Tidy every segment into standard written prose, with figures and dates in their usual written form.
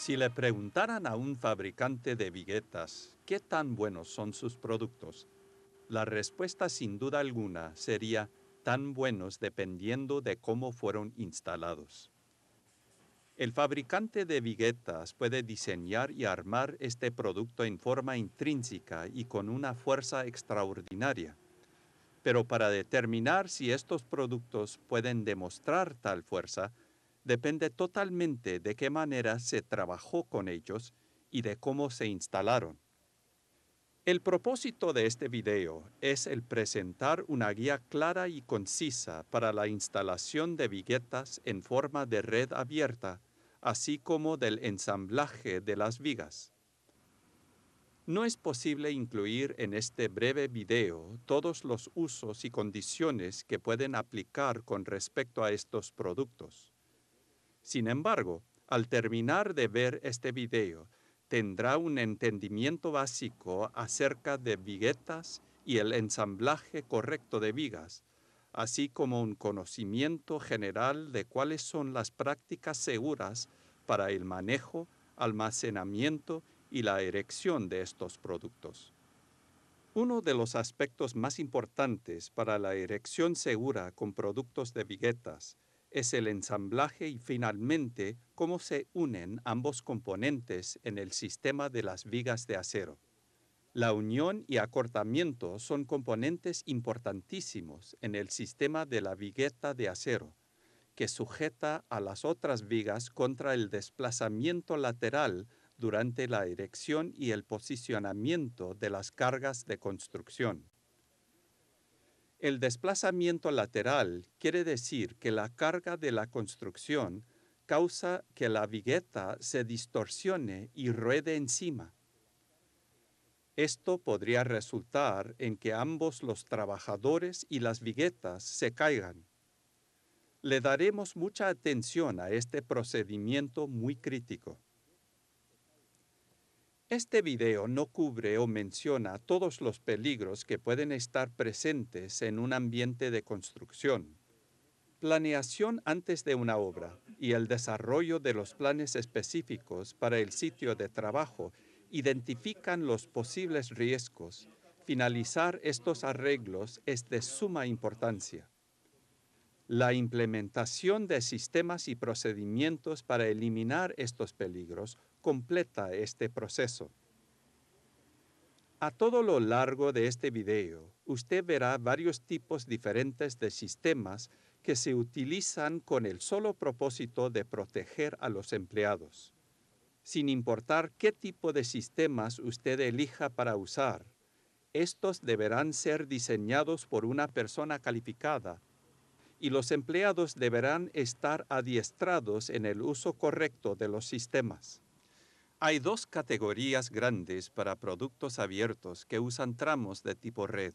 Si le preguntaran a un fabricante de viguetas qué tan buenos son sus productos, la respuesta sin duda alguna sería tan buenos dependiendo de cómo fueron instalados. El fabricante de viguetas puede diseñar y armar este producto en forma intrínseca y con una fuerza extraordinaria. Pero para determinar si estos productos pueden demostrar tal fuerza, depende totalmente de qué manera se trabajó con ellos y de cómo se instalaron. El propósito de este video es el presentar una guía clara y concisa para la instalación de viguetas en forma de red abierta, así como del ensamblaje de las vigas. No es posible incluir en este breve video todos los usos y condiciones que pueden aplicar con respecto a estos productos. Sin embargo, al terminar de ver este video, tendrá un entendimiento básico acerca de viguetas y el ensamblaje correcto de vigas, así como un conocimiento general de cuáles son las prácticas seguras para el manejo, almacenamiento y la erección de estos productos. Uno de los aspectos más importantes para la erección segura con productos de viguetas es el ensamblaje y finalmente cómo se unen ambos componentes en el sistema de las vigas de acero. La unión y acortamiento son componentes importantísimos en el sistema de la vigueta de acero, que sujeta a las otras vigas contra el desplazamiento lateral durante la erección y el posicionamiento de las cargas de construcción. El desplazamiento lateral quiere decir que la carga de la construcción causa que la vigueta se distorsione y ruede encima. Esto podría resultar en que ambos los trabajadores y las viguetas se caigan. Le daremos mucha atención a este procedimiento muy crítico. Este video no cubre o menciona todos los peligros que pueden estar presentes en un ambiente de construcción. Planeación antes de una obra y el desarrollo de los planes específicos para el sitio de trabajo identifican los posibles riesgos. Finalizar estos arreglos es de suma importancia. La implementación de sistemas y procedimientos para eliminar estos peligros completa este proceso. A todo lo largo de este video, usted verá varios tipos diferentes de sistemas que se utilizan con el solo propósito de proteger a los empleados. Sin importar qué tipo de sistemas usted elija para usar, estos deberán ser diseñados por una persona calificada y los empleados deberán estar adiestrados en el uso correcto de los sistemas. Hay dos categorías grandes para productos abiertos que usan tramos de tipo red.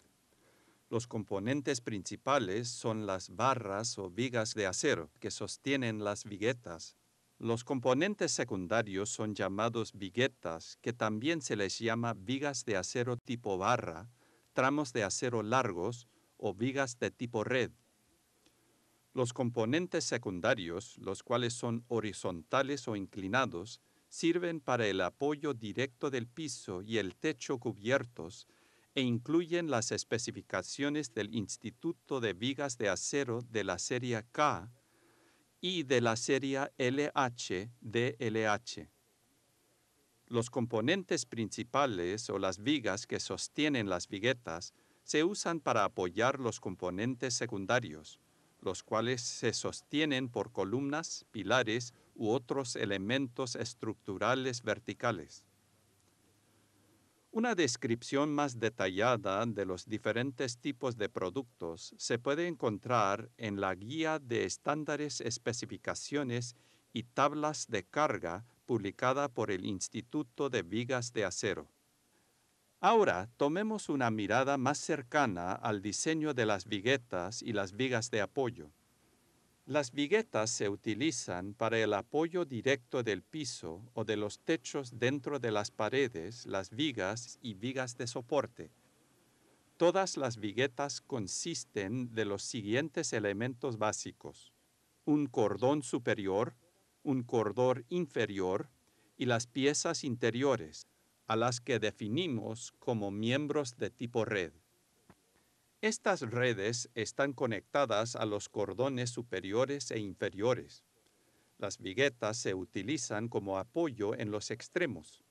Los componentes principales son las barras o vigas de acero que sostienen las viguetas. Los componentes secundarios son llamados viguetas, que también se les llama vigas de acero tipo barra, tramos de acero largos o vigas de tipo red. Los componentes secundarios, los cuales son horizontales o inclinados, sirven para el apoyo directo del piso y el techo cubiertos e incluyen las especificaciones del Instituto de Vigas de Acero de la serie K y de la serie LH-DLH. Los componentes principales o las vigas que sostienen las viguetas se usan para apoyar los componentes secundarios, los cuales se sostienen por columnas, pilares u otros elementos estructurales verticales. Una descripción más detallada de los diferentes tipos de productos se puede encontrar en la Guía de Estándares, Especificaciones y Tablas de Carga publicada por el Instituto de Vigas de Acero. Ahora, tomemos una mirada más cercana al diseño de las viguetas y las vigas de apoyo. Las viguetas se utilizan para el apoyo directo del piso o de los techos dentro de las paredes, las vigas y vigas de soporte. Todas las viguetas consisten de los siguientes elementos básicos: un cordón superior, un cordón inferior y las piezas interiores, a las que definimos como miembros de tipo red. Estas redes están conectadas a los cordones superiores e inferiores. Las viguetas se utilizan como apoyo en los extremos.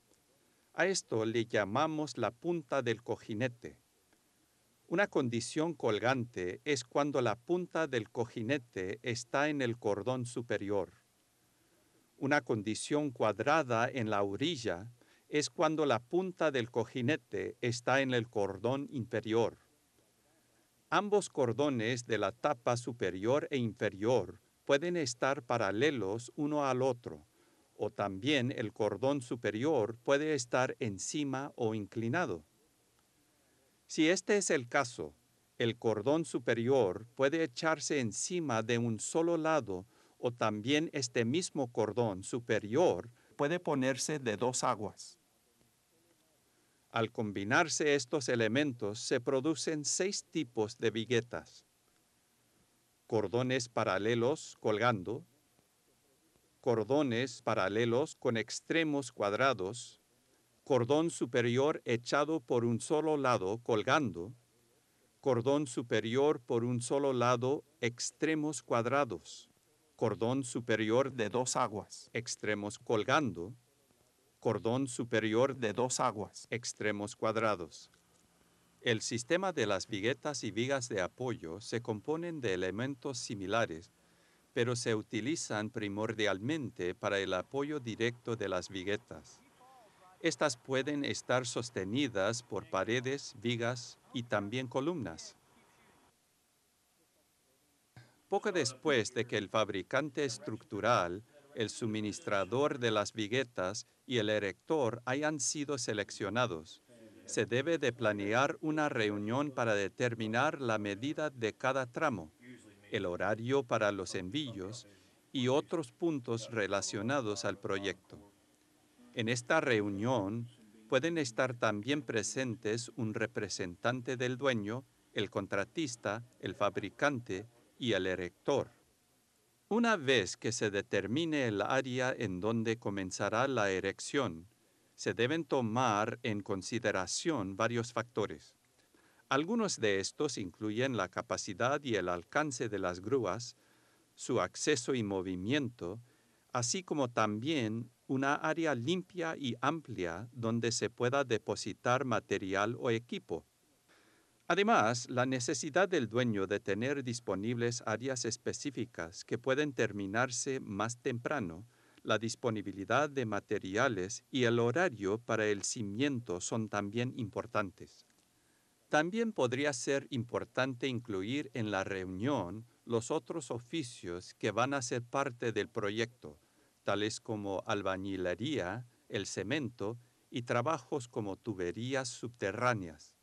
A esto le llamamos la punta del cojinete. Una condición colgante es cuando la punta del cojinete está en el cordón superior. Una condición cuadrada en la orilla es cuando la punta del cojinete está en el cordón inferior. Ambos cordones de la tapa superior e inferior pueden estar paralelos uno al otro, o también el cordón superior puede estar encima o inclinado. Si este es el caso, el cordón superior puede echarse encima de un solo lado o también este mismo cordón superior puede ponerse de dos aguas. Al combinarse estos elementos se producen 6 tipos de viguetas: cordones paralelos colgando, cordones paralelos con extremos cuadrados, cordón superior echado por un solo lado colgando, cordón superior por un solo lado, extremos cuadrados, cordón superior de dos aguas, extremos colgando, cordón superior de dos aguas, extremos cuadrados. El sistema de las viguetas y vigas de apoyo se componen de elementos similares, pero se utilizan primordialmente para el apoyo directo de las viguetas. Estas pueden estar sostenidas por paredes, vigas y también columnas. Poco después de que el fabricante estructural, el suministrador de las viguetas y el erector hayan sido seleccionados, se debe de planear una reunión para determinar la medida de cada tramo, el horario para los envíos y otros puntos relacionados al proyecto. En esta reunión pueden estar también presentes un representante del dueño, el contratista, el fabricante y el erector. Una vez que se determine el área en donde comenzará la erección, se deben tomar en consideración varios factores. Algunos de estos incluyen la capacidad y el alcance de las grúas, su acceso y movimiento, así como también una área limpia y amplia donde se pueda depositar material o equipo. Además, la necesidad del dueño de tener disponibles áreas específicas que pueden terminarse más temprano, la disponibilidad de materiales y el horario para el cimiento son también importantes. También podría ser importante incluir en la reunión los otros oficios que van a ser parte del proyecto, tales como albañilería, el cemento y trabajos como tuberías subterráneas.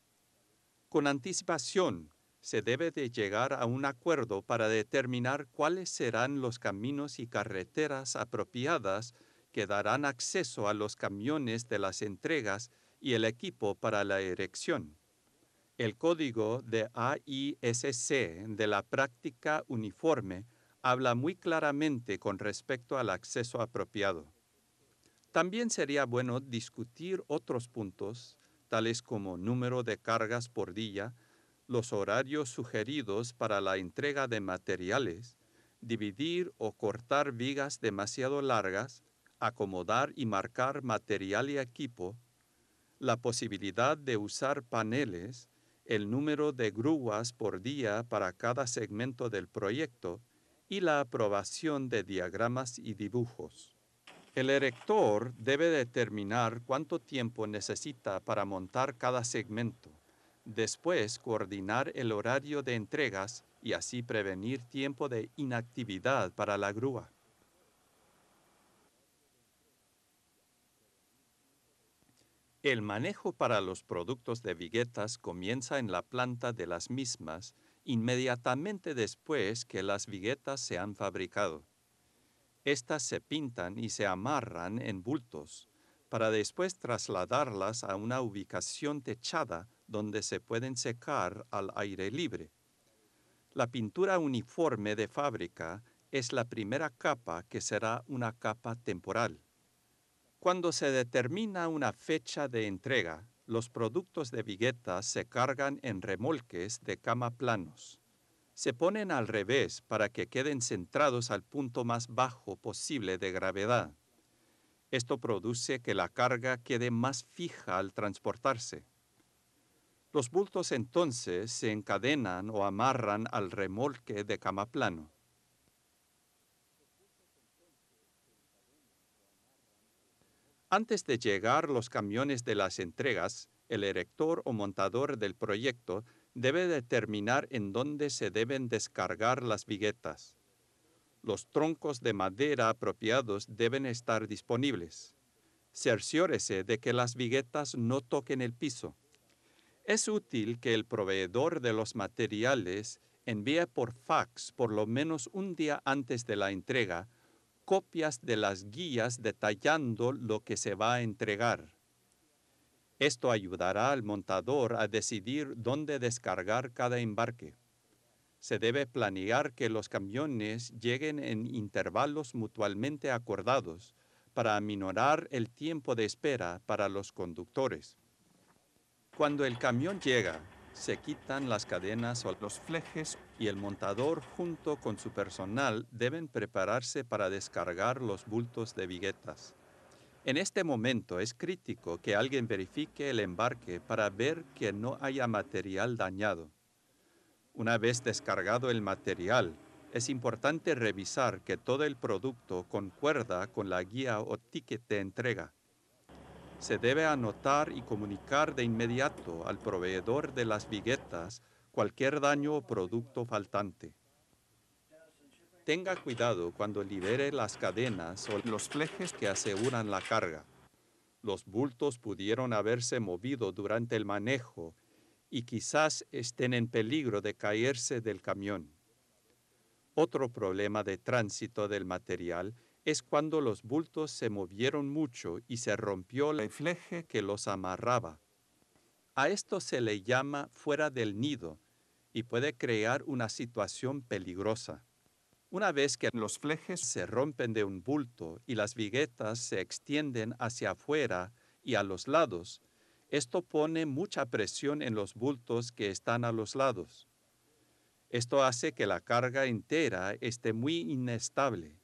Con anticipación, se debe de llegar a un acuerdo para determinar cuáles serán los caminos y carreteras apropiadas que darán acceso a los camiones de las entregas y el equipo para la erección. El código de AISC de la práctica uniforme habla muy claramente con respecto al acceso apropiado. También sería bueno discutir otros puntos, tales como número de cargas por día, los horarios sugeridos para la entrega de materiales, dividir o cortar vigas demasiado largas, acomodar y marcar material y equipo, la posibilidad de usar paneles, el número de grúas por día para cada segmento del proyecto y la aprobación de diagramas y dibujos. El erector debe determinar cuánto tiempo necesita para montar cada segmento, después coordinar el horario de entregas y así prevenir tiempo de inactividad para la grúa. El manejo para los productos de viguetas comienza en la planta de las mismas inmediatamente después que las viguetas se han fabricado. Estas se pintan y se amarran en bultos para después trasladarlas a una ubicación techada donde se pueden secar al aire libre. La pintura uniforme de fábrica es la primera capa que será una capa temporal. Cuando se determina una fecha de entrega, los productos de viguetas se cargan en remolques de cama planos. Se ponen al revés para que queden centrados al punto más bajo posible de gravedad. Esto produce que la carga quede más fija al transportarse. Los bultos entonces se encadenan o amarran al remolque de cama plano. Antes de llegar los camiones de las entregas, el erector o montador del proyecto debe determinar en dónde se deben descargar las viguetas. Los troncos de madera apropiados deben estar disponibles. Cerciórese de que las viguetas no toquen el piso. Es útil que el proveedor de los materiales envíe por fax por lo menos un día antes de la entrega copias de las guías detallando lo que se va a entregar. Esto ayudará al montador a decidir dónde descargar cada embarque. Se debe planear que los camiones lleguen en intervalos mutuamente acordados para aminorar el tiempo de espera para los conductores. Cuando el camión llega, se quitan las cadenas o los flejes y el montador junto con su personal deben prepararse para descargar los bultos de viguetas. En este momento es crítico que alguien verifique el embarque para ver que no haya material dañado. Una vez descargado el material, es importante revisar que todo el producto concuerda con la guía o ticket de entrega. Se debe anotar y comunicar de inmediato al proveedor de las viguetas cualquier daño o producto faltante. Tenga cuidado cuando libere las cadenas o los flejes que aseguran la carga. Los bultos pudieron haberse movido durante el manejo y quizás estén en peligro de caerse del camión. Otro problema de tránsito del material es cuando los bultos se movieron mucho y se rompió el fleje que los amarraba. A esto se le llama fuera del nido y puede crear una situación peligrosa. Una vez que los flejes se rompen de un bulto y las viguetas se extienden hacia afuera y a los lados, esto pone mucha presión en los bultos que están a los lados. Esto hace que la carga entera esté muy inestable.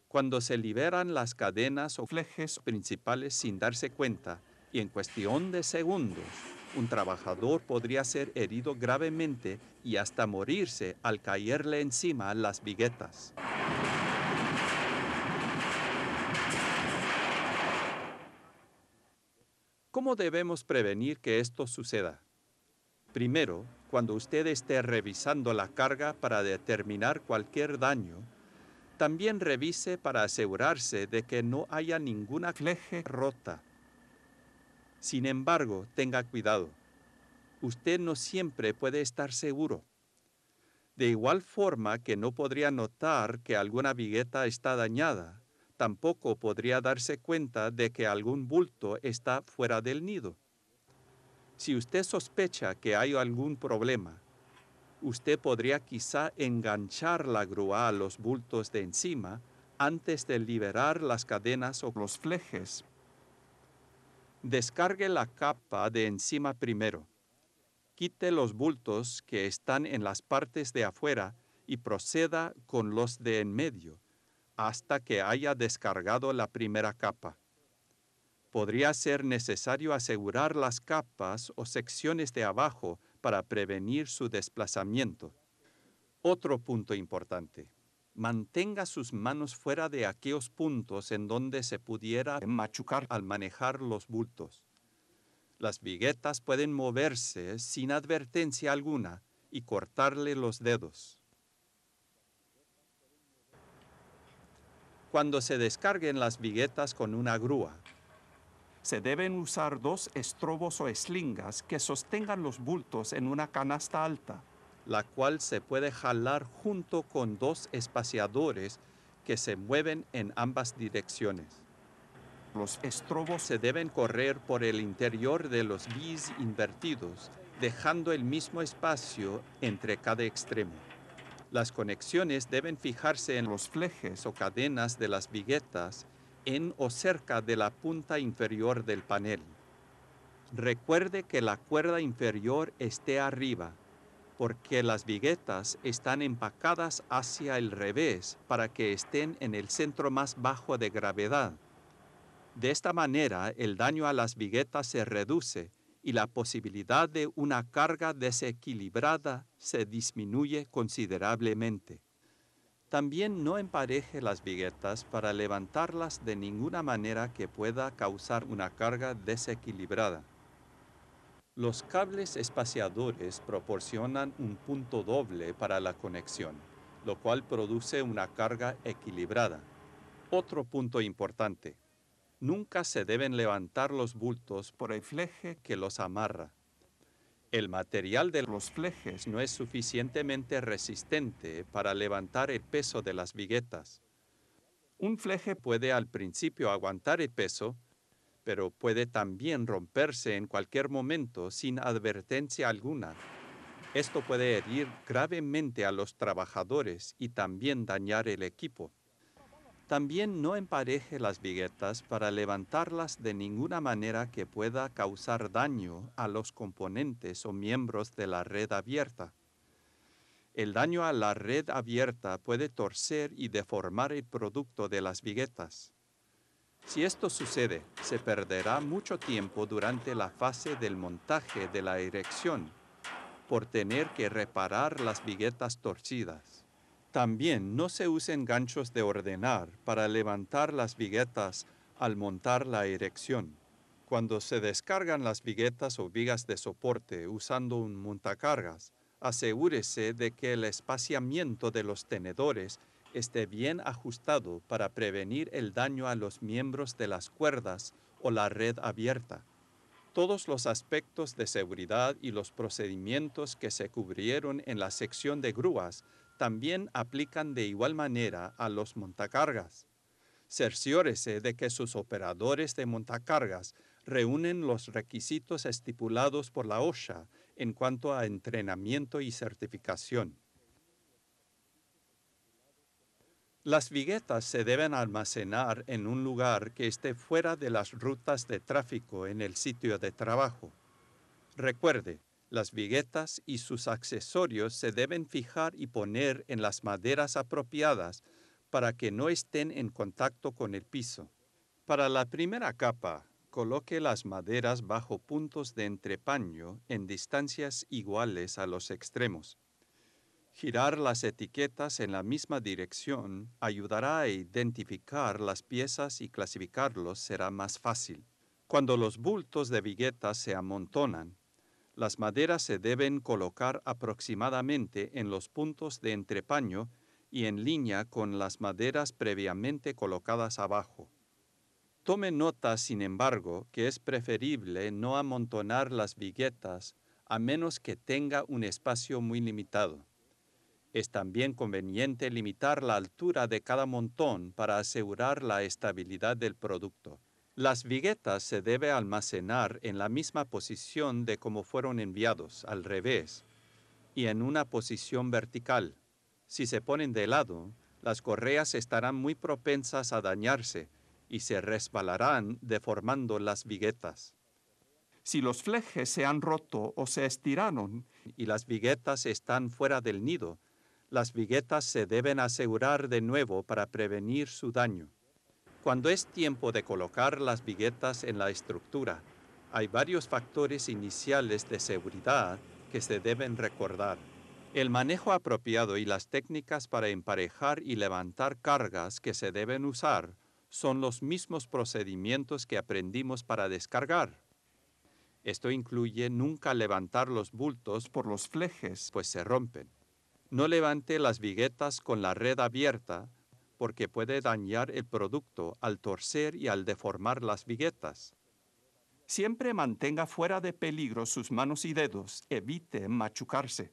Cuando se liberan las cadenas o flejes principales sin darse cuenta, y en cuestión de segundos, un trabajador podría ser herido gravemente y hasta morirse al caerle encima las viguetas. ¿Cómo debemos prevenir que esto suceda? Primero, cuando usted esté revisando la carga para determinar cualquier daño, también revise para asegurarse de que no haya ninguna fleje rota. Sin embargo, tenga cuidado. Usted no siempre puede estar seguro. De igual forma que no podría notar que alguna vigueta está dañada, tampoco podría darse cuenta de que algún bulto está fuera del nido. Si usted sospecha que hay algún problema, usted podría quizá enganchar la grúa a los bultos de encima antes de liberar las cadenas o los flejes. Descargue la capa de encima primero. Quite los bultos que están en las partes de afuera y proceda con los de en medio hasta que haya descargado la primera capa. Podría ser necesario asegurar las capas o secciones de abajo para prevenir su desplazamiento. Otro punto importante. Mantenga sus manos fuera de aquellos puntos en donde se pudiera machucar al manejar los bultos. Las viguetas pueden moverse sin advertencia alguna y cortarle los dedos. Cuando se descarguen las viguetas con una grúa, se deben usar 2 estrobos o eslingas que sostengan los bultos en una canasta alta, la cual se puede jalar junto con 2 espaciadores que se mueven en ambas direcciones. Los estrobos se deben correr por el interior de los bis invertidos, dejando el mismo espacio entre cada extremo. Las conexiones deben fijarse en los flejes o cadenas de las viguetas en o cerca de la punta inferior del panel. Recuerde que la cuerda inferior esté arriba, porque las viguetas están empacadas hacia el revés para que estén en el centro más bajo de gravedad. De esta manera, el daño a las viguetas se reduce y la posibilidad de una carga desequilibrada se disminuye considerablemente. También no empareje las viguetas para levantarlas de ninguna manera que pueda causar una carga desequilibrada. Los cables espaciadores proporcionan un punto doble para la conexión, lo cual produce una carga equilibrada. Otro punto importante: nunca se deben levantar los bultos por el fleje que los amarra. El material de los flejes no es suficientemente resistente para levantar el peso de las viguetas. Un fleje puede al principio aguantar el peso, pero puede también romperse en cualquier momento sin advertencia alguna. Esto puede herir gravemente a los trabajadores y también dañar el equipo. También no empareje las viguetas para levantarlas de ninguna manera que pueda causar daño a los componentes o miembros de la red abierta. El daño a la red abierta puede torcer y deformar el producto de las viguetas. Si esto sucede, se perderá mucho tiempo durante la fase del montaje de la erección por tener que reparar las viguetas torcidas. También no se usen ganchos de ordenar para levantar las viguetas al montar la erección. Cuando se descargan las viguetas o vigas de soporte usando un montacargas, asegúrese de que el espaciamiento de los tenedores esté bien ajustado para prevenir el daño a los miembros de las cuerdas o la red abierta. Todos los aspectos de seguridad y los procedimientos que se cubrieron en la sección de grúas también aplican de igual manera a los montacargas. Cerciórese de que sus operadores de montacargas reúnen los requisitos estipulados por la OSHA en cuanto a entrenamiento y certificación. Las viguetas se deben almacenar en un lugar que esté fuera de las rutas de tráfico en el sitio de trabajo. Recuerde, las viguetas y sus accesorios se deben fijar y poner en las maderas apropiadas para que no estén en contacto con el piso. Para la primera capa, coloque las maderas bajo puntos de entrepaño en distancias iguales a los extremos. Girar las etiquetas en la misma dirección ayudará a identificar las piezas y clasificarlos será más fácil. Cuando los bultos de viguetas se amontonan, las maderas se deben colocar aproximadamente en los puntos de entrepaño y en línea con las maderas previamente colocadas abajo. Tome nota, sin embargo, que es preferible no amontonar las viguetas a menos que tenga un espacio muy limitado. Es también conveniente limitar la altura de cada montón para asegurar la estabilidad del producto. Las viguetas se debe almacenar en la misma posición de como fueron enviados, al revés, y en una posición vertical. Si se ponen de lado, las correas estarán muy propensas a dañarse y se resbalarán deformando las viguetas. Si los flejes se han roto o se estiraron y las viguetas están fuera del nido, las viguetas se deben asegurar de nuevo para prevenir su daño. Cuando es tiempo de colocar las viguetas en la estructura, hay varios factores iniciales de seguridad que se deben recordar. El manejo apropiado y las técnicas para emparejar y levantar cargas que se deben usar son los mismos procedimientos que aprendimos para descargar. Esto incluye nunca levantar los bultos por los flejes, pues se rompen. No levante las viguetas con la red abierta, porque puede dañar el producto al torcer y al deformar las viguetas. Siempre mantenga fuera de peligro sus manos y dedos. Evite machucarse.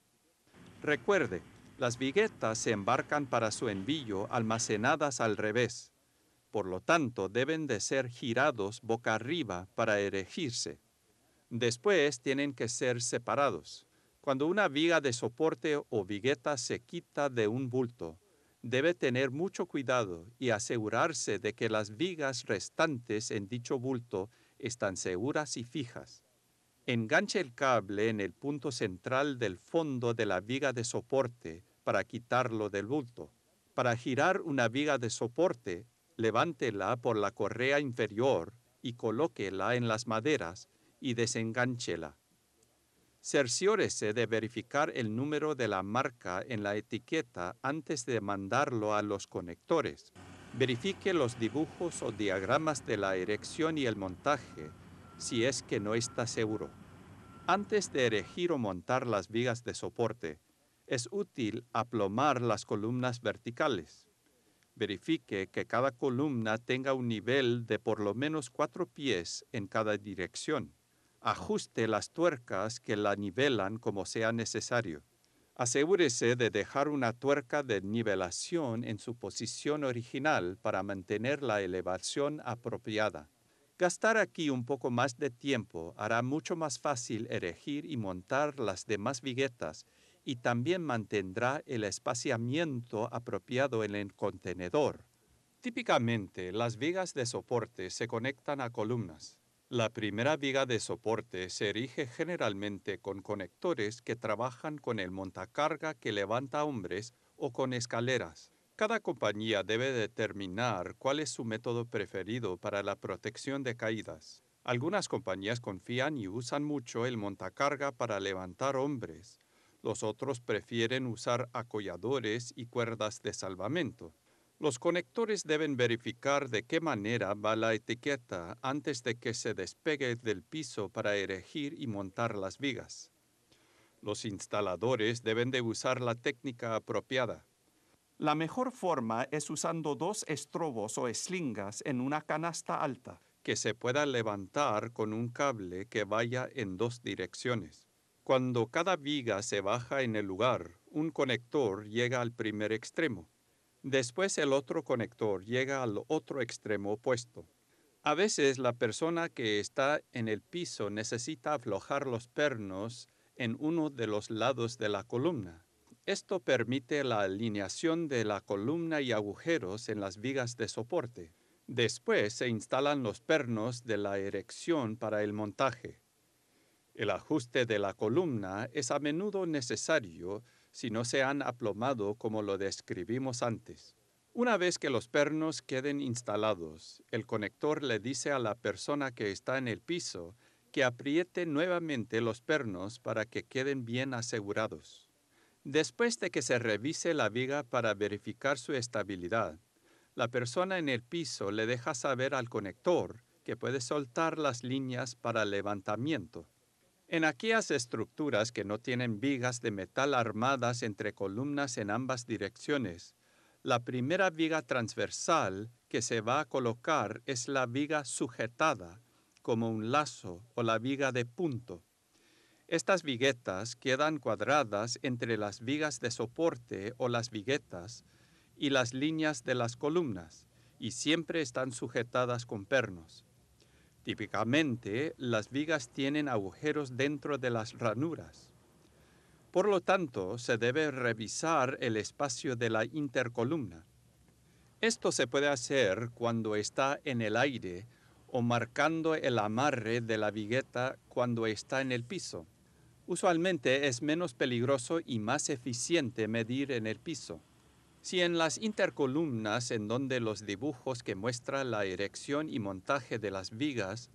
Recuerde, las viguetas se embarcan para su envío almacenadas al revés. Por lo tanto, deben de ser girados boca arriba para erigirse. Después tienen que ser separados. Cuando una viga de soporte o vigueta se quita de un bulto, Debe tener mucho cuidado y asegurarse de que las vigas restantes en dicho bulto están seguras y fijas. Enganche el cable en el punto central del fondo de la viga de soporte para quitarlo del bulto. Para girar una viga de soporte, levántela por la correa inferior y colóquela en las maderas y desengánchela. Cerciórese de verificar el número de la marca en la etiqueta antes de mandarlo a los conectores. Verifique los dibujos o diagramas de la erección y el montaje si es que no está seguro. Antes de erigir o montar las vigas de soporte, es útil aplomar las columnas verticales. Verifique que cada columna tenga un nivel de por lo menos 4 pies en cada dirección. Ajuste las tuercas que la nivelan como sea necesario. Asegúrese de dejar una tuerca de nivelación en su posición original para mantener la elevación apropiada. Gastar aquí un poco más de tiempo hará mucho más fácil erigir y montar las demás viguetas y también mantendrá el espaciamiento apropiado en el contenedor. Típicamente, las vigas de soporte se conectan a columnas. La primera viga de soporte se erige generalmente con conectores que trabajan con el montacarga que levanta hombres o con escaleras. Cada compañía debe determinar cuál es su método preferido para la protección de caídas. Algunas compañías confían y usan mucho el montacarga para levantar hombres. Los otros prefieren usar acolladores y cuerdas de salvamento. Los conectores deben verificar de qué manera va la etiqueta antes de que se despegue del piso para erigir y montar las vigas. Los instaladores deben de usar la técnica apropiada. La mejor forma es usando 2 estrobos o eslingas en una canasta alta, que se pueda levantar con un cable que vaya en 2 direcciones. Cuando cada viga se baja en el lugar, un conector llega al primer extremo. Después el otro conector llega al otro extremo opuesto. A veces la persona que está en el piso necesita aflojar los pernos en uno de los lados de la columna. Esto permite la alineación de la columna y agujeros en las vigas de soporte. Después se instalan los pernos de la erección para el montaje. El ajuste de la columna es a menudo necesario si no se han aplomado como lo describimos antes. Una vez que los pernos queden instalados, el conector le dice a la persona que está en el piso que apriete nuevamente los pernos para que queden bien asegurados. Después de que se revise la viga para verificar su estabilidad, la persona en el piso le deja saber al conector que puede soltar las líneas para levantamiento. En aquellas estructuras que no tienen vigas de metal armadas entre columnas en ambas direcciones, la primera viga transversal que se va a colocar es la viga sujetada, como un lazo o la viga de punto. Estas viguetas quedan cuadradas entre las vigas de soporte o las viguetas y las líneas de las columnas, y siempre están sujetadas con pernos. Típicamente, las vigas tienen agujeros dentro de las ranuras. Por lo tanto, se debe revisar el espacio de la intercolumna. Esto se puede hacer cuando está en el aire o marcando el amarre de la vigueta cuando está en el piso. Usualmente es menos peligroso y más eficiente medir en el piso. Si en las intercolumnas en donde los dibujos que muestran la erección y montaje de las vigas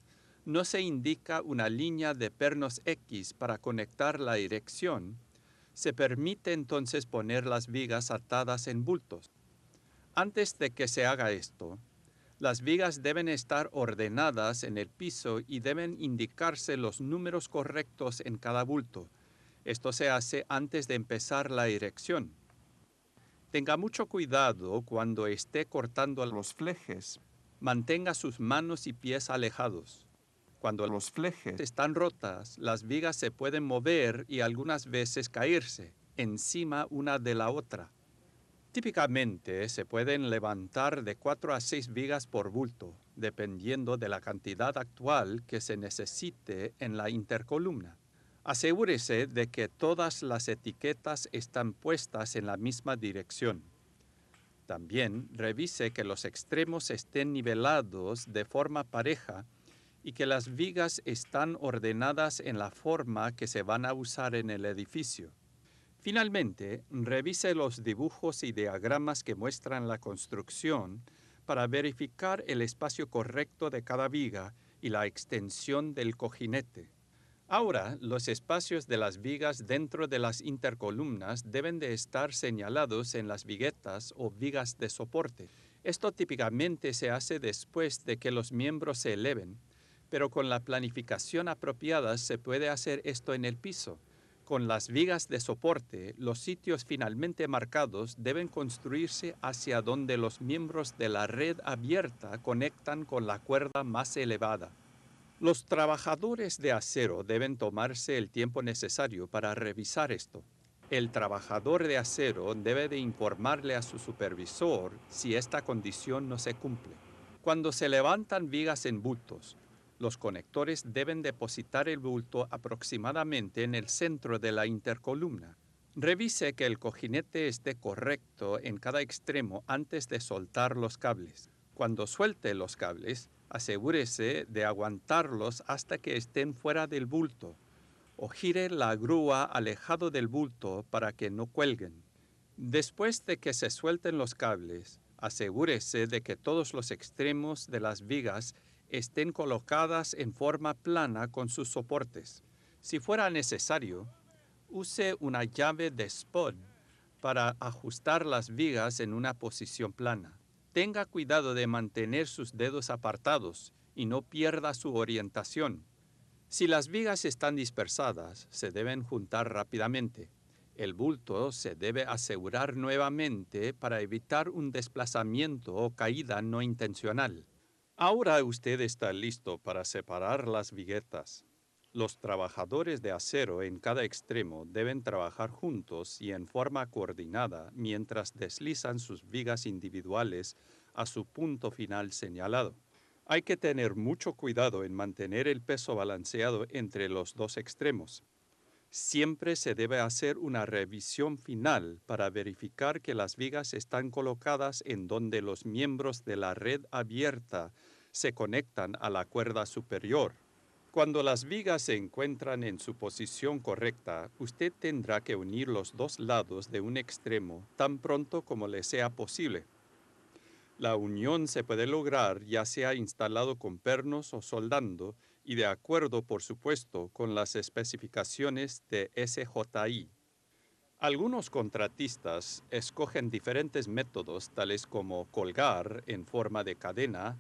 no se indica una línea de pernos X para conectar la erección, se permite entonces poner las vigas atadas en bultos. Antes de que se haga esto, las vigas deben estar ordenadas en el piso y deben indicarse los números correctos en cada bulto. Esto se hace antes de empezar la erección. Tenga mucho cuidado cuando esté cortando los flejes. Mantenga sus manos y pies alejados. Cuando los flejes están rotas, las vigas se pueden mover y algunas veces caerse encima una de la otra. Típicamente se pueden levantar de 4 a 6 vigas por bulto, dependiendo de la cantidad actual que se necesite en la intercolumna. Asegúrese de que todas las etiquetas están puestas en la misma dirección. También revise que los extremos estén nivelados de forma pareja y que las vigas están ordenadas en la forma que se van a usar en el edificio. Finalmente, revise los dibujos y diagramas que muestran la construcción para verificar el espacio correcto de cada viga y la extensión del cojinete. Ahora, los espacios de las vigas dentro de las intercolumnas deben de estar señalados en las viguetas o vigas de soporte. Esto típicamente se hace después de que los miembros se eleven, pero con la planificación apropiada se puede hacer esto en el piso. Con las vigas de soporte, los sitios finalmente marcados deben construirse hacia donde los miembros de la red abierta conectan con la cuerda más elevada. Los trabajadores de acero deben tomarse el tiempo necesario para revisar esto. El trabajador de acero debe de informarle a su supervisor si esta condición no se cumple. Cuando se levantan vigas en bultos, los conectores deben depositar el bulto aproximadamente en el centro de la intercolumna. Revise que el cojinete esté correcto en cada extremo antes de soltar los cables. Cuando suelte los cables, asegúrese de aguantarlos hasta que estén fuera del bulto o gire la grúa alejado del bulto para que no cuelguen. Después de que se suelten los cables, asegúrese de que todos los extremos de las vigas estén colocadas en forma plana con sus soportes. Si fuera necesario, use una llave de spud para ajustar las vigas en una posición plana. Tenga cuidado de mantener sus dedos apartados y no pierda su orientación. Si las vigas están dispersadas, se deben juntar rápidamente. El bulto se debe asegurar nuevamente para evitar un desplazamiento o caída no intencional. Ahora usted está listo para separar las viguetas. Los trabajadores de acero en cada extremo deben trabajar juntos y en forma coordinada mientras deslizan sus vigas individuales a su punto final señalado. Hay que tener mucho cuidado en mantener el peso balanceado entre los dos extremos. Siempre se debe hacer una revisión final para verificar que las vigas están colocadas en donde los miembros de la red abierta se conectan a la cuerda superior. Cuando las vigas se encuentran en su posición correcta, usted tendrá que unir los dos lados de un extremo tan pronto como le sea posible. La unión se puede lograr ya sea instalado con pernos o soldando y de acuerdo, por supuesto, con las especificaciones de SJI. Algunos contratistas escogen diferentes métodos tales como colgar en forma de cadena,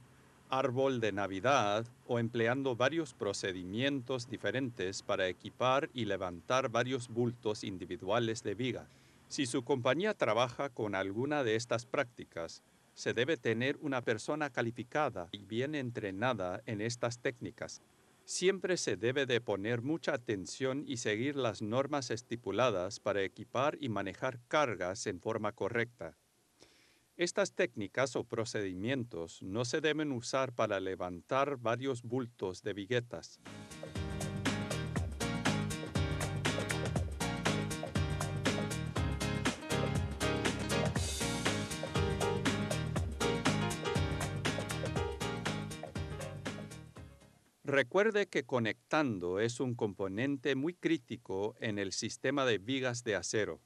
árbol de Navidad o empleando varios procedimientos diferentes para equipar y levantar varios bultos individuales de viga. Si su compañía trabaja con alguna de estas prácticas, se debe tener una persona calificada y bien entrenada en estas técnicas. Siempre se debe de poner mucha atención y seguir las normas estipuladas para equipar y manejar cargas en forma correcta. Estas técnicas o procedimientos no se deben usar para levantar varios bultos de viguetas. Recuerde que conectando es un componente muy crítico en el sistema de vigas de acero.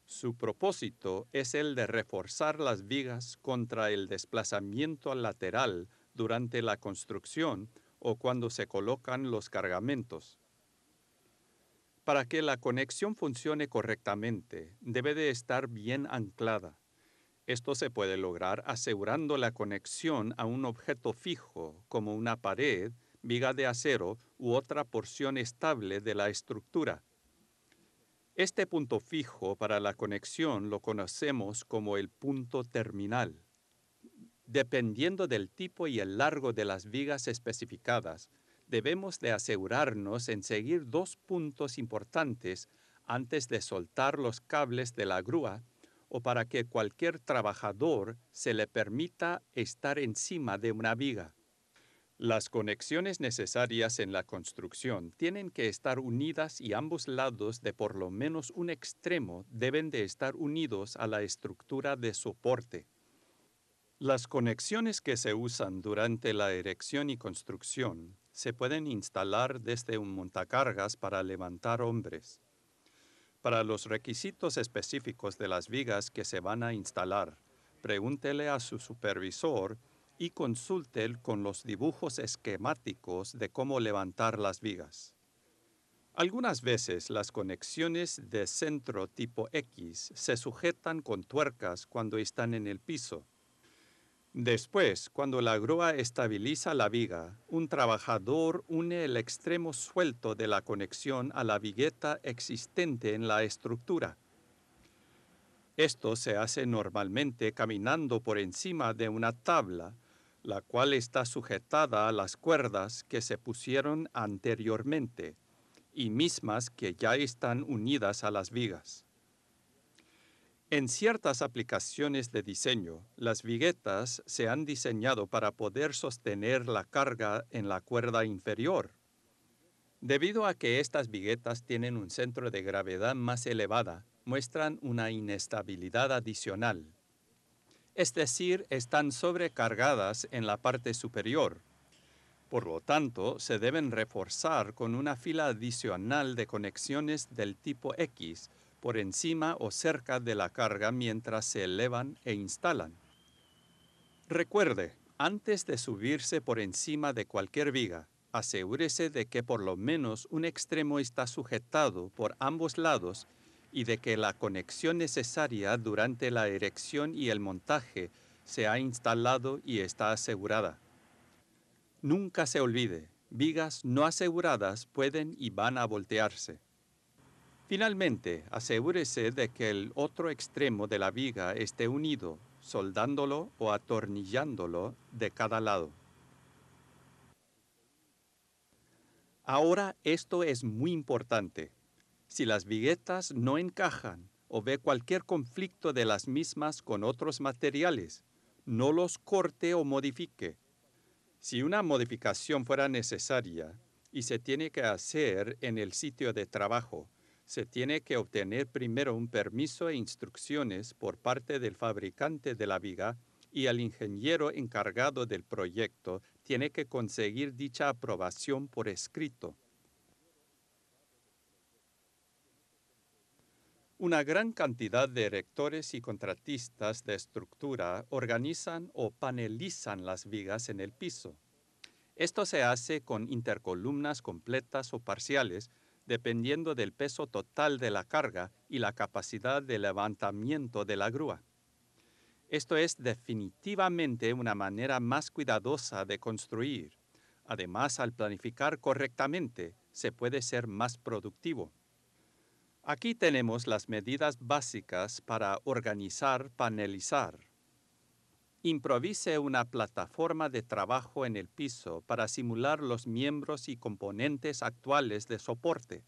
Su propósito es el de reforzar las vigas contra el desplazamiento lateral durante la construcción o cuando se colocan los cargamentos. Para que la conexión funcione correctamente, debe de estar bien anclada. Esto se puede lograr asegurando la conexión a un objeto fijo, como una pared, viga de acero u otra porción estable de la estructura. Este punto fijo para la conexión lo conocemos como el punto terminal. Dependiendo del tipo y el largo de las vigas especificadas, debemos de asegurarnos en seguir dos puntos importantes antes de soltar los cables de la grúa o para que cualquier trabajador se le permita estar encima de una viga. Las conexiones necesarias en la construcción tienen que estar unidas y ambos lados de por lo menos un extremo deben de estar unidos a la estructura de soporte. Las conexiones que se usan durante la erección y construcción se pueden instalar desde un montacargas para levantar hombres. Para los requisitos específicos de las vigas que se van a instalar, pregúntele a su supervisor y consulte con los dibujos esquemáticos de cómo levantar las vigas. Algunas veces las conexiones de centro tipo X se sujetan con tuercas cuando están en el piso. Después, cuando la grúa estabiliza la viga, un trabajador une el extremo suelto de la conexión a la vigueta existente en la estructura. Esto se hace normalmente caminando por encima de una tabla, la cual está sujetada a las cuerdas que se pusieron anteriormente y mismas que ya están unidas a las vigas. En ciertas aplicaciones de diseño, las viguetas se han diseñado para poder sostener la carga en la cuerda inferior. Debido a que estas viguetas tienen un centro de gravedad más elevada, muestran una inestabilidad adicional. Es decir, están sobrecargadas en la parte superior. Por lo tanto, se deben reforzar con una fila adicional de conexiones del tipo X por encima o cerca de la carga mientras se elevan e instalan. Recuerde, antes de subirse por encima de cualquier viga, asegúrese de que por lo menos un extremo está sujetado por ambos lados y de que la conexión necesaria durante la erección y el montaje se ha instalado y está asegurada. Nunca se olvide, vigas no aseguradas pueden y van a voltearse. Finalmente, asegúrese de que el otro extremo de la viga esté unido, soldándolo o atornillándolo de cada lado. Ahora esto es muy importante. Si las viguetas no encajan o ve cualquier conflicto de las mismas con otros materiales, no los corte o modifique. Si una modificación fuera necesaria y se tiene que hacer en el sitio de trabajo, se tiene que obtener primero un permiso e instrucciones por parte del fabricante de la viga y el ingeniero encargado del proyecto tiene que conseguir dicha aprobación por escrito. Una gran cantidad de erectores y contratistas de estructura organizan o panelizan las vigas en el piso. Esto se hace con intercolumnas completas o parciales, dependiendo del peso total de la carga y la capacidad de levantamiento de la grúa. Esto es definitivamente una manera más cuidadosa de construir. Además, al planificar correctamente, se puede ser más productivo. Aquí tenemos las medidas básicas para organizar, panelizar. Improvise una plataforma de trabajo en el piso para simular los miembros y componentes actuales de soporte.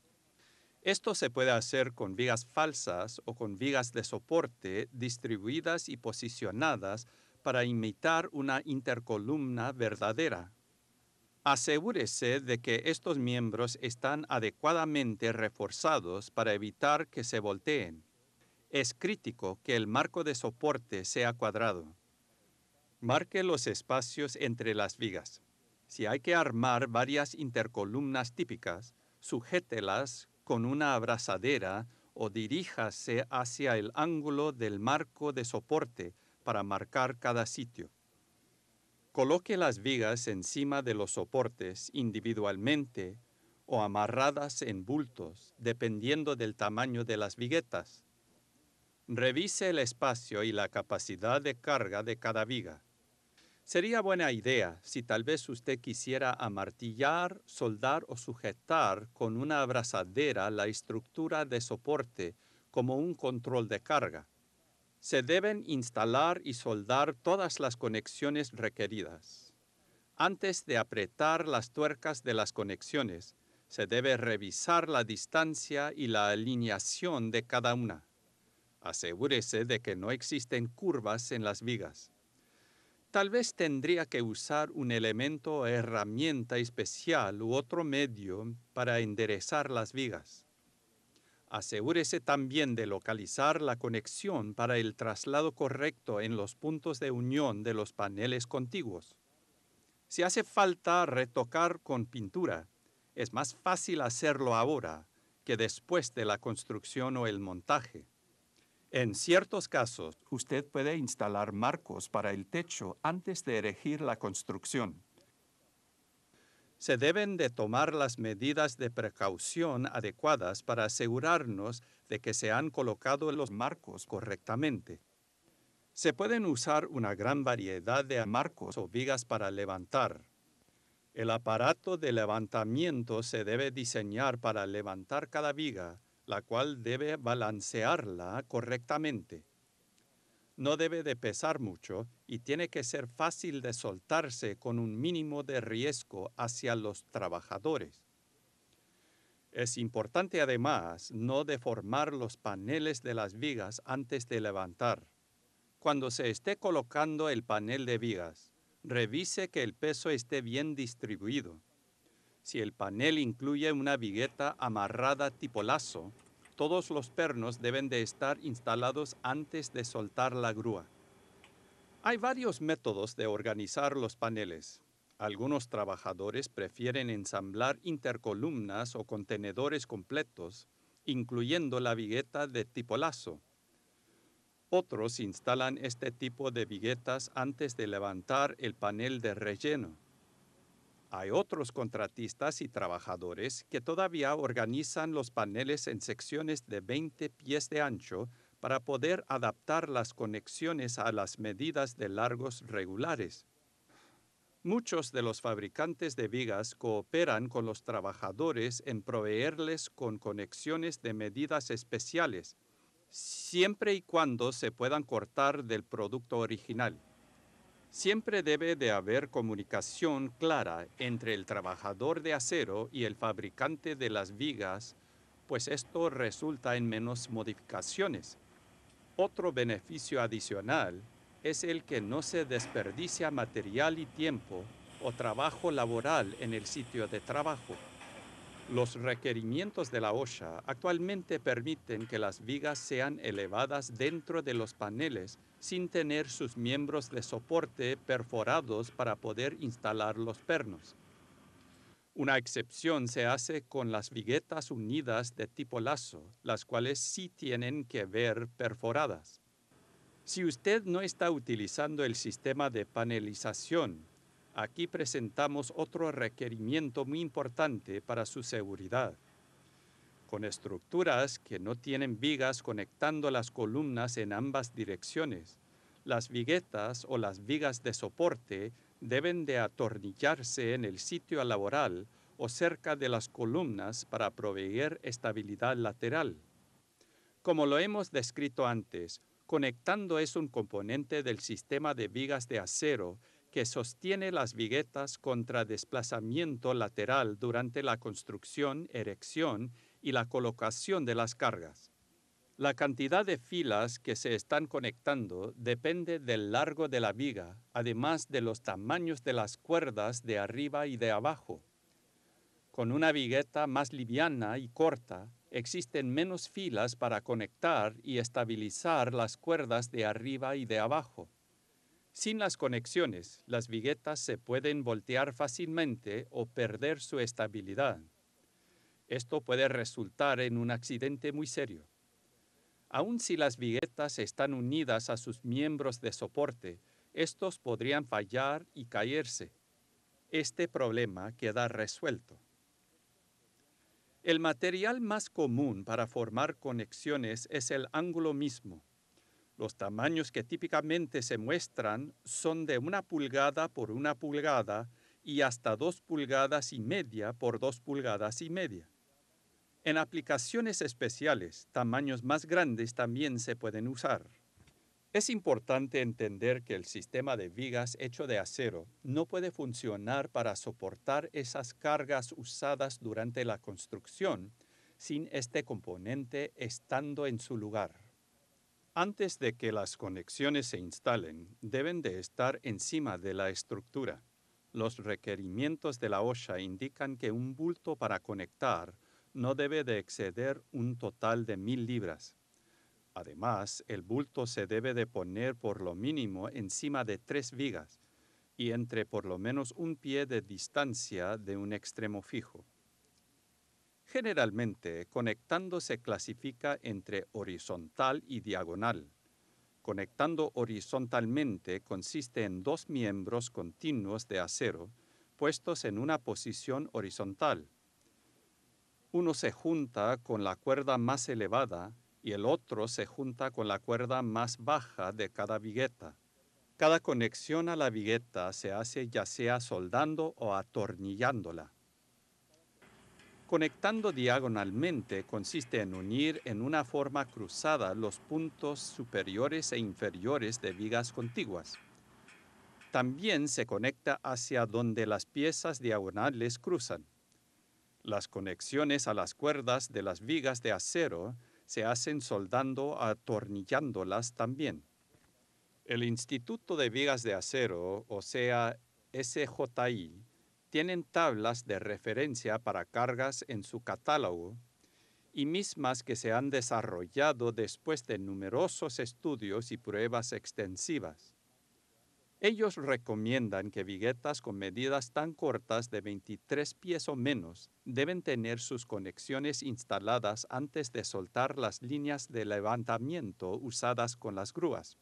Esto se puede hacer con vigas falsas o con vigas de soporte distribuidas y posicionadas para imitar una intercolumna verdadera. Asegúrese de que estos miembros están adecuadamente reforzados para evitar que se volteen. Es crítico que el marco de soporte sea cuadrado. Marque los espacios entre las vigas. Si hay que armar varias intercolumnas típicas, sujételas con una abrazadera o diríjase hacia el ángulo del marco de soporte para marcar cada sitio. Coloque las vigas encima de los soportes individualmente o amarradas en bultos, dependiendo del tamaño de las viguetas. Revise el espacio y la capacidad de carga de cada viga. Sería buena idea si tal vez usted quisiera amartillar, soldar o sujetar con una abrazadera la estructura de soporte como un control de carga. Se deben instalar y soldar todas las conexiones requeridas. Antes de apretar las tuercas de las conexiones, se debe revisar la distancia y la alineación de cada una. Asegúrese de que no existen curvas en las vigas. Tal vez tendría que usar un elemento o herramienta especial u otro medio para enderezar las vigas. Asegúrese también de localizar la conexión para el traslado correcto en los puntos de unión de los paneles contiguos. Si hace falta retocar con pintura, es más fácil hacerlo ahora que después de la construcción o el montaje. En ciertos casos, usted puede instalar marcos para el techo antes de erigir la construcción. Se deben de tomar las medidas de precaución adecuadas para asegurarnos de que se han colocado los marcos correctamente. Se pueden usar una gran variedad de marcos o vigas para levantar. El aparato de levantamiento se debe diseñar para levantar cada viga, la cual debe balancearla correctamente. No debe de pesar mucho y tiene que ser fácil de soltarse con un mínimo de riesgo hacia los trabajadores. Es importante además no deformar los paneles de las vigas antes de levantar. Cuando se esté colocando el panel de vigas, revise que el peso esté bien distribuido. Si el panel incluye una vigueta amarrada tipo lazo, todos los pernos deben de estar instalados antes de soltar la grúa. Hay varios métodos de organizar los paneles. Algunos trabajadores prefieren ensamblar intercolumnas o contenedores completos, incluyendo la vigueta de tipo lazo. Otros instalan este tipo de viguetas antes de levantar el panel de relleno. Hay otros contratistas y trabajadores que todavía organizan los paneles en secciones de 20 pies de ancho para poder adaptar las conexiones a las medidas de largos regulares. Muchos de los fabricantes de vigas cooperan con los trabajadores en proveerles con conexiones de medidas especiales, siempre y cuando se puedan cortar del producto original. Siempre debe de haber comunicación clara entre el trabajador de acero y el fabricante de las vigas, pues esto resulta en menos modificaciones. Otro beneficio adicional es el que no se desperdicia material y tiempo o trabajo laboral en el sitio de trabajo. Los requerimientos de la OSHA actualmente permiten que las vigas sean elevadas dentro de los paneles sin tener sus miembros de soporte perforados para poder instalar los pernos. Una excepción se hace con las viguetas unidas de tipo lazo, las cuales sí tienen que ver perforadas. Si usted no está utilizando el sistema de panelización, aquí presentamos otro requerimiento muy importante para su seguridad. Con estructuras que no tienen vigas conectando las columnas en ambas direcciones, las viguetas o las vigas de soporte deben de atornillarse en el sitio laboral o cerca de las columnas para proveer estabilidad lateral. Como lo hemos descrito antes, conectando es un componente del sistema de vigas de acero que sostiene las viguetas contra desplazamiento lateral durante la construcción, erección y la colocación de las cargas. La cantidad de filas que se están conectando depende del largo de la viga, además de los tamaños de las cuerdas de arriba y de abajo. Con una vigueta más liviana y corta, existen menos filas para conectar y estabilizar las cuerdas de arriba y de abajo. Sin las conexiones, las viguetas se pueden voltear fácilmente o perder su estabilidad. Esto puede resultar en un accidente muy serio. Aun si las viguetas están unidas a sus miembros de soporte, estos podrían fallar y caerse. Este problema queda resuelto. El material más común para formar conexiones es el ángulo mismo. Los tamaños que típicamente se muestran son de 1 pulgada por 1 pulgada y hasta 2,5 pulgadas por 2,5 pulgadas. En aplicaciones especiales, tamaños más grandes también se pueden usar. Es importante entender que el sistema de vigas hecho de acero no puede funcionar para soportar esas cargas usadas durante la construcción sin este componente estando en su lugar. Antes de que las conexiones se instalen, deben de estar encima de la estructura. Los requerimientos de la OSHA indican que un bulto para conectar no debe de exceder un total de 1,000 libras. Además, el bulto se debe de poner por lo mínimo encima de 3 vigas y entre por lo menos un pie de distancia de un extremo fijo. Generalmente, conectando se clasifica entre horizontal y diagonal. Conectando horizontalmente consiste en 2 miembros continuos de acero puestos en una posición horizontal. Uno se junta con la cuerda más elevada y el otro se junta con la cuerda más baja de cada vigueta. Cada conexión a la vigueta se hace ya sea soldando o atornillándola. Conectando diagonalmente consiste en unir en una forma cruzada los puntos superiores e inferiores de vigas contiguas. También se conecta hacia donde las piezas diagonales cruzan. Las conexiones a las cuerdas de las vigas de acero se hacen soldando o atornillándolas también. El Instituto de Vigas de Acero, o sea, SJI, tienen tablas de referencia para cargas en su catálogo y mismas que se han desarrollado después de numerosos estudios y pruebas extensivas. Ellos recomiendan que viguetas con medidas tan cortas de 23 pies o menos deben tener sus conexiones instaladas antes de soltar las líneas de levantamiento usadas con las grúas.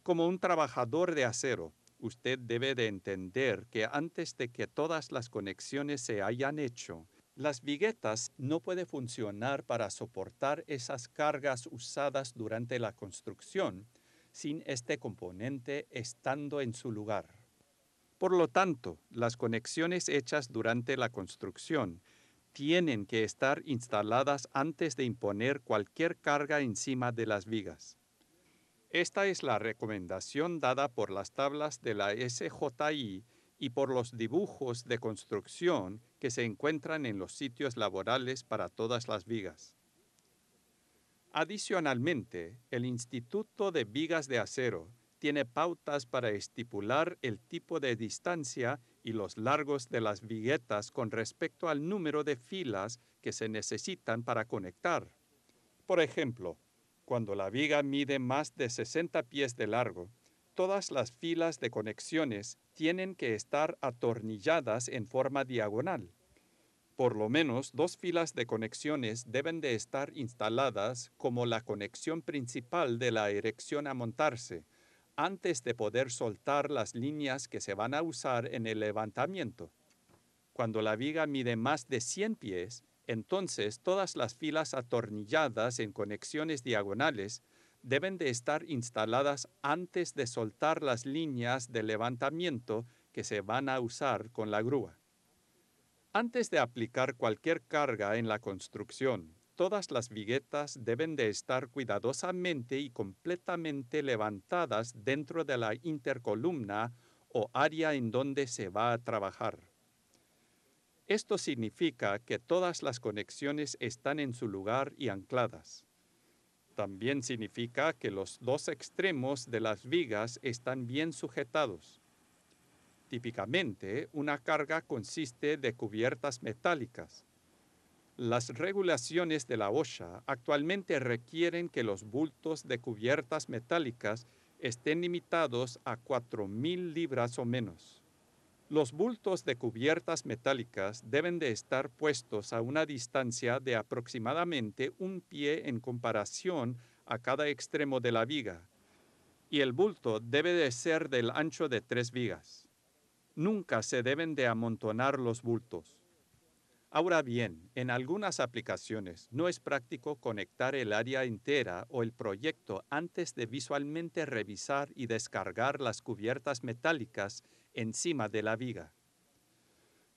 Como un trabajador de acero, usted debe de entender que antes de que todas las conexiones se hayan hecho, las viguetas no pueden funcionar para soportar esas cargas usadas durante la construcción sin este componente estando en su lugar. Por lo tanto, las conexiones hechas durante la construcción tienen que estar instaladas antes de imponer cualquier carga encima de las vigas. Esta es la recomendación dada por las tablas de la SJI y por los dibujos de construcción que se encuentran en los sitios laborales para todas las vigas. Adicionalmente, el Instituto de Vigas de Acero tiene pautas para estipular el tipo de distancia y los largos de las viguetas con respecto al número de filas que se necesitan para conectar. Por ejemplo, cuando la viga mide más de 60 pies de largo, todas las filas de conexiones tienen que estar atornilladas en forma diagonal. Por lo menos 2 filas de conexiones deben de estar instaladas como la conexión principal de la erección a montarse, antes de poder soltar las líneas que se van a usar en el levantamiento. Cuando la viga mide más de 100 pies, entonces todas las filas atornilladas en conexiones diagonales deben de estar instaladas antes de soltar las líneas de levantamiento que se van a usar con la grúa. Antes de aplicar cualquier carga en la construcción, todas las viguetas deben de estar cuidadosamente y completamente levantadas dentro de la intercolumna o área en donde se va a trabajar. Esto significa que todas las conexiones están en su lugar y ancladas. También significa que los 2 extremos de las vigas están bien sujetados. Típicamente, una carga consiste de cubiertas metálicas. Las regulaciones de la OSHA actualmente requieren que los bultos de cubiertas metálicas estén limitados a 4,000 libras o menos. Los bultos de cubiertas metálicas deben de estar puestos a una distancia de aproximadamente un pie en comparación a cada extremo de la viga, y el bulto debe de ser del ancho de 3 vigas. Nunca se deben de amontonar los bultos. Ahora bien, en algunas aplicaciones no es práctico conectar el área entera o el proyecto antes de visualmente revisar y descargar las cubiertas metálicas encima de la viga.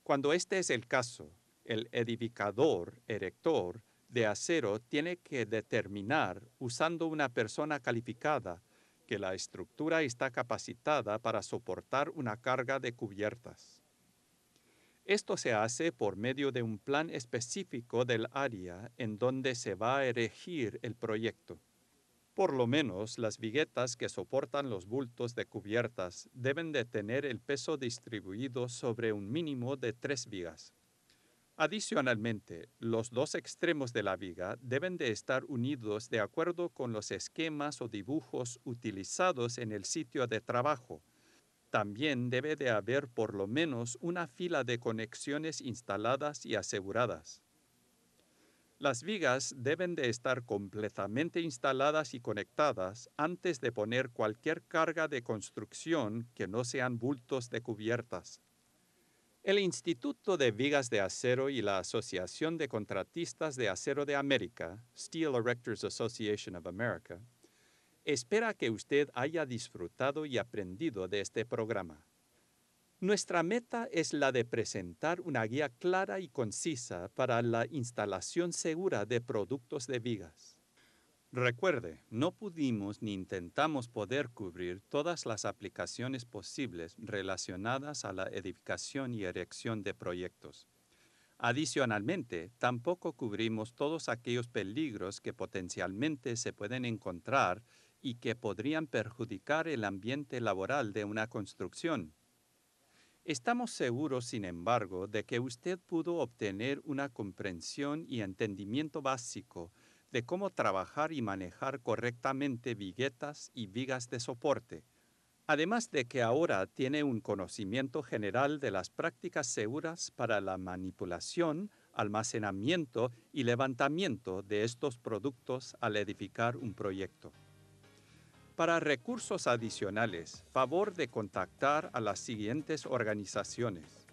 Cuando este es el caso, el edificador, erector, de acero tiene que determinar, usando una persona calificada, que la estructura está capacitada para soportar una carga de cubiertas. Esto se hace por medio de un plan específico del área en donde se va a erigir el proyecto. Por lo menos las viguetas que soportan los bultos de cubiertas deben de tener el peso distribuido sobre un mínimo de 3 vigas. Adicionalmente, los dos extremos de la viga deben de estar unidos de acuerdo con los esquemas o dibujos utilizados en el sitio de trabajo. También debe de haber por lo menos una fila de conexiones instaladas y aseguradas. Las vigas deben de estar completamente instaladas y conectadas antes de poner cualquier carga de construcción que no sean bultos de cubiertas. El Instituto de Vigas de Acero y la Asociación de Contratistas de Acero de América, Steel Erectors Association of America, espera que usted haya disfrutado y aprendido de este programa. Nuestra meta es la de presentar una guía clara y concisa para la instalación segura de productos de vigas. Recuerde, no pudimos ni intentamos poder cubrir todas las aplicaciones posibles relacionadas a la edificación y erección de proyectos. Adicionalmente, tampoco cubrimos todos aquellos peligros que potencialmente se pueden encontrar y que podrían perjudicar el ambiente laboral de una construcción. Estamos seguros, sin embargo, de que usted pudo obtener una comprensión y entendimiento básico de cómo trabajar y manejar correctamente viguetas y vigas de soporte, además de que ahora tiene un conocimiento general de las prácticas seguras para la manipulación, almacenamiento y levantamiento de estos productos al edificar un proyecto. Para recursos adicionales, favor de contactar a las siguientes organizaciones: